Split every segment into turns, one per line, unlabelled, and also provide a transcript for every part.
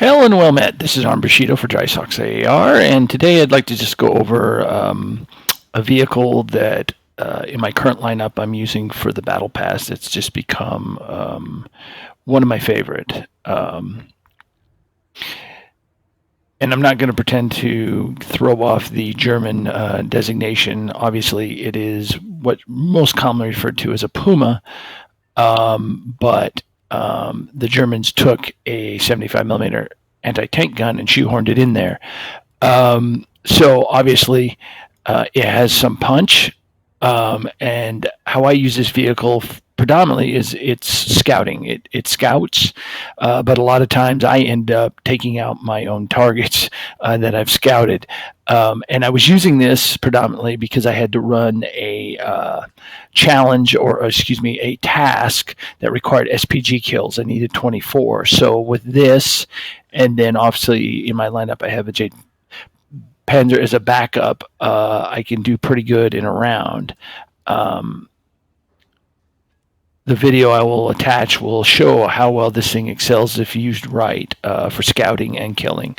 Hello and well met. This is Arm Bushido for Dry Socks AAR, and today I'd like to just go over a vehicle that in my current lineup I'm using for the Battle Pass. It's just become one of my favorite. And I'm not going to pretend to throw off the German designation. Obviously, it is what most commonly referred to as a PUMA, but the Germans took a 75 millimeter anti-tank gun and shoehorned it in there. So obviously, it has some punch. And how I use this vehicle predominantly is it's scouting. It scouts, but a lot of times I end up taking out my own targets that I've scouted. And I was using this predominantly because I had to run a challenge, or excuse me, a task that required SPG kills. I needed 24. So with this, and then obviously in my lineup I have a J Panzer as a backup, I can do pretty good in a round. The video I will attach will show how well this thing excels if used right for scouting and killing.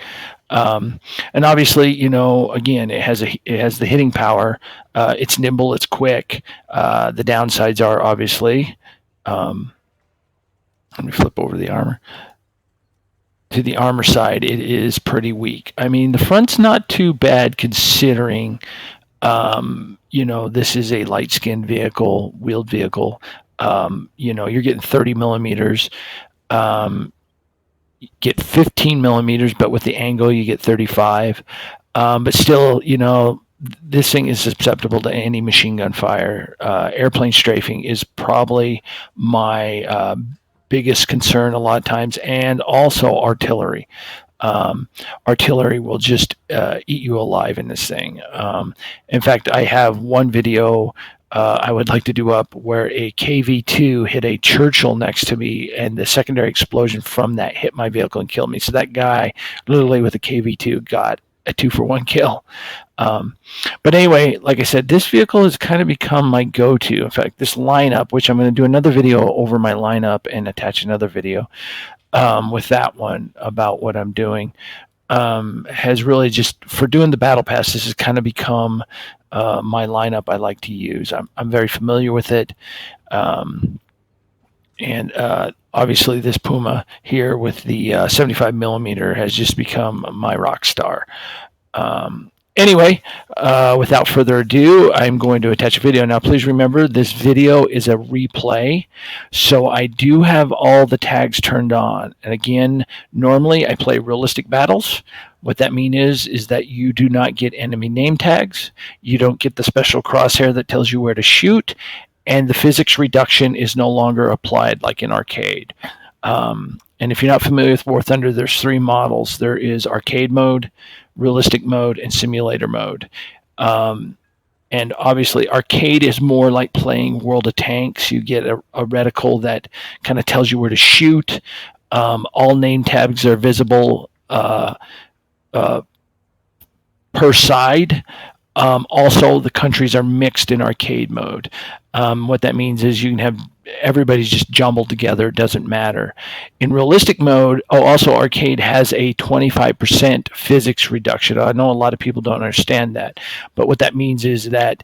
And obviously, you know, again, it has the hitting power. It's nimble. It's quick. The downsides are obviously. Let me flip over the armor. To the armor side, it is pretty weak. I mean, the front's not too bad considering, you know, this is a light-skinned vehicle, wheeled vehicle. You know, you're getting 30 millimeters. You get 15 millimeters, but with the angle, you get 35. But still, you know, this thing is susceptible to any machine gun fire. Airplane strafing is probably my biggest concern a lot of times, and also artillery. Artillery will just eat you alive in this thing. In fact, I have one video I would like to do up where a KV2 hit a Churchill next to me, and the secondary explosion from that hit my vehicle and killed me. So that guy, literally with a KV2, got a 2-for-1 kill. But anyway, like I said, this vehicle has kind of become my go-to. In fact, this lineup, which I'm going to do another video over my lineup and attach another video with that one about what I'm doing, has really just, for doing the Battle Pass, this has kind of become my lineup I like to use. I'm very familiar with it. And obviously this PUMA here with the 75 millimeter has just become my rock star. Anyway, without further ado, I'm going to attach a video. Now, please remember, this video is a replay, so I do have all the tags turned on. And again, normally I play realistic battles. What that means is that you do not get enemy name tags. You don't get the special crosshair that tells you where to shoot, and the physics reduction is no longer applied like in arcade. And if you're not familiar with War Thunder, there's 3 models. There is arcade mode, realistic mode, and simulator mode. And obviously, arcade is more like playing World of Tanks. You get a reticle that kind of tells you where to shoot. All name tags are visible per side. Also, the countries are mixed in arcade mode. What that means is you can have everybody's just jumbled together. It doesn't matter. In realistic mode, also arcade has a 25% physics reduction. I know a lot of people don't understand that, but what that means is that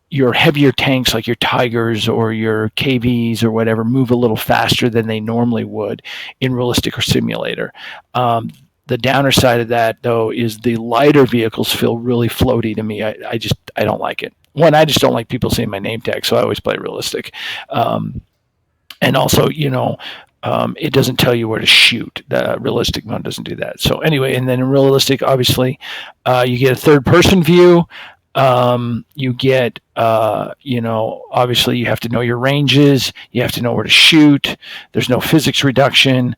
your heavier tanks like your Tigers or your KVs or whatever move a little faster than they normally would in realistic or simulator. The downer side of that, though, is the lighter vehicles feel really floaty to me. I don't like it. One, I just don't like people seeing my name tag, so I always play realistic. And also, you know, it doesn't tell you where to shoot. The realistic mode doesn't do that. So anyway, and then in realistic, obviously, you get a third-person view. You get, you know, obviously you have to know your ranges. You have to know where to shoot. There's no physics reduction.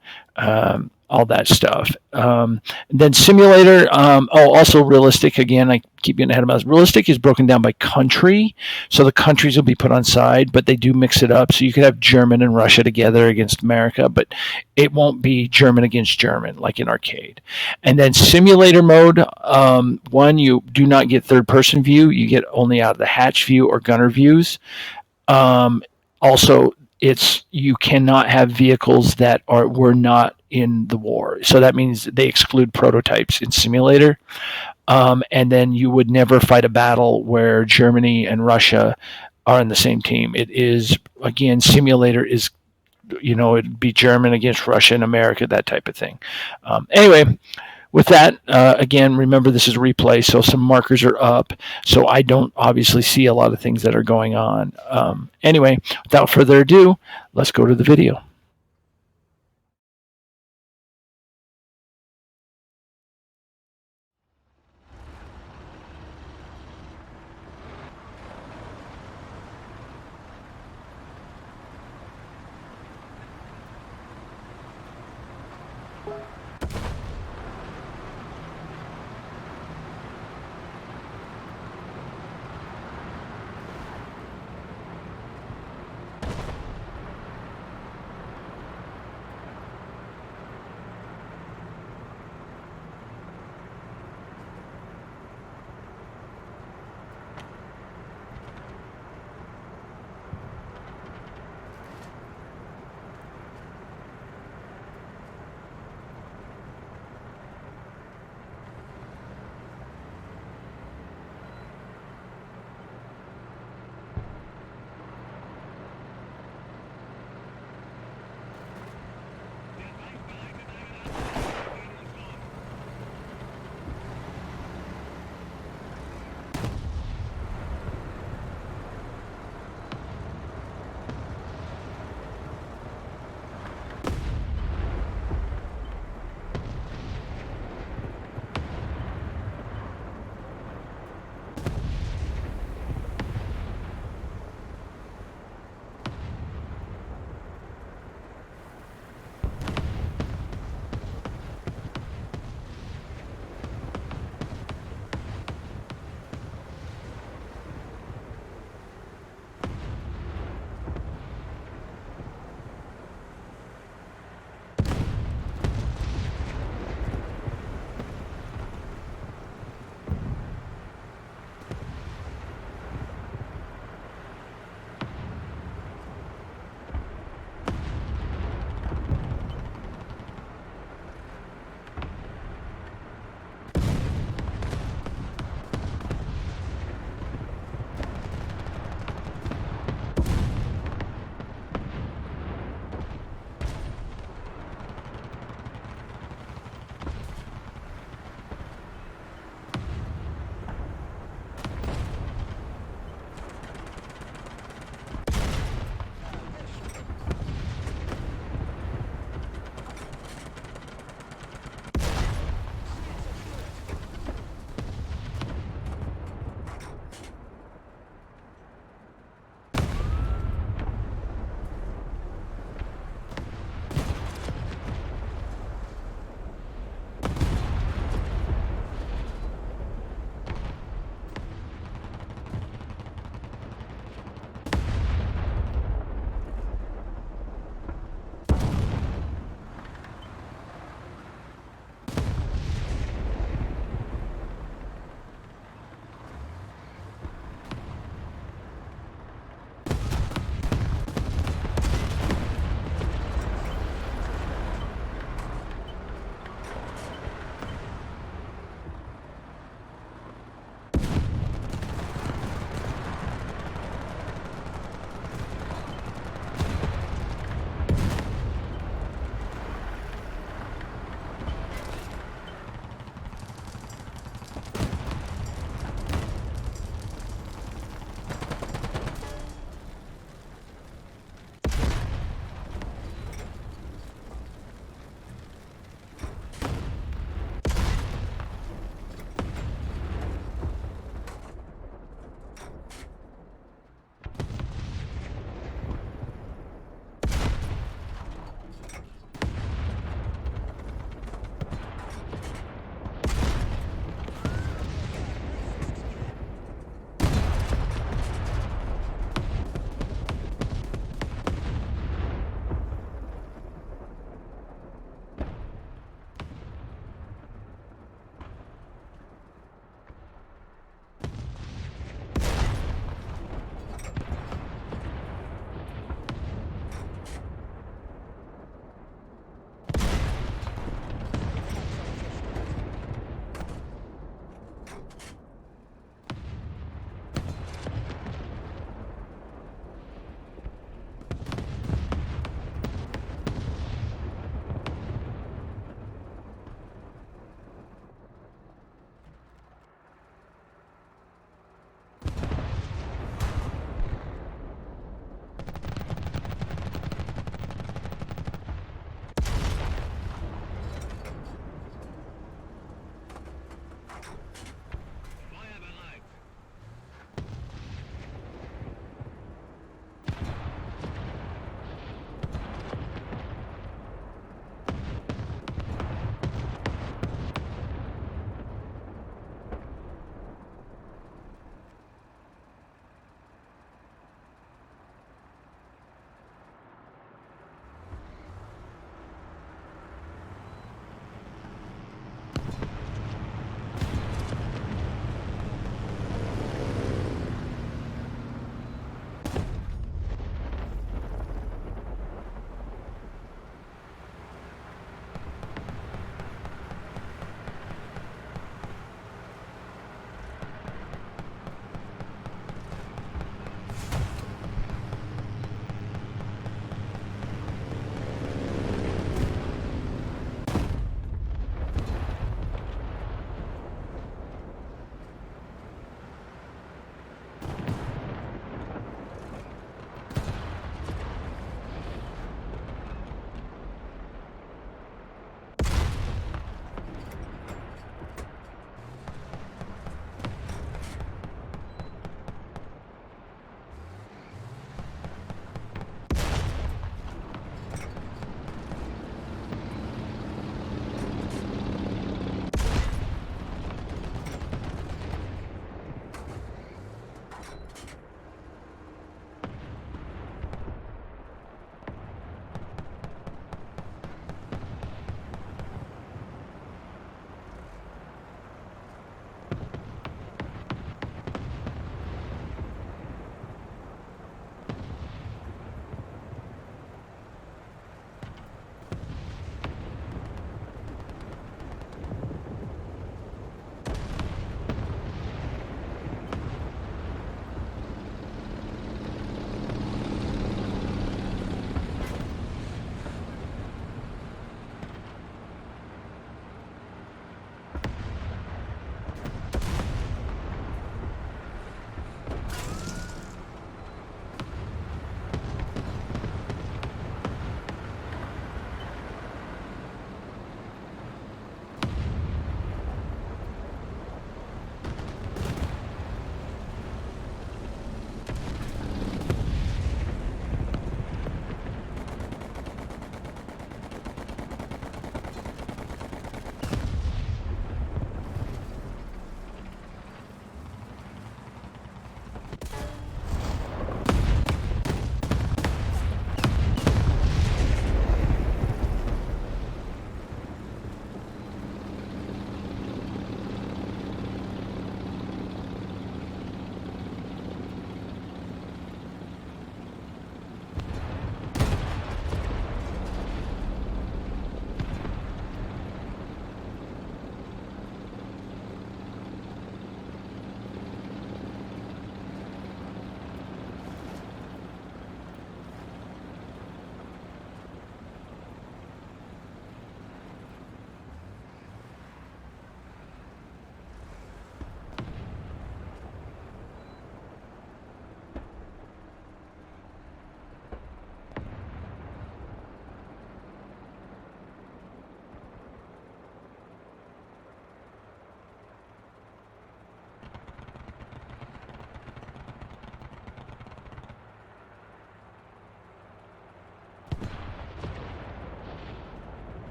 All that stuff. Then simulator, also realistic. Again, I keep getting ahead of myself. Realistic is broken down by country, so the countries will be put on side, but they do mix it up. So you could have German and Russia together against America, but it won't be German against German like in arcade. And then simulator mode, one, you do not get third-person view. You get only out of the hatch view or gunner views. Also, you cannot have vehicles that were not in the war. So that means they exclude prototypes in simulator. And then you would never fight a battle where Germany and Russia are on the same team. It is, again, simulator is, it'd be German against Russia and America, that type of thing. Anyway, with that, again, remember this is replay, so some markers are up, so I don't obviously see a lot of things that are going on. Anyway, without further ado, let's go to the video.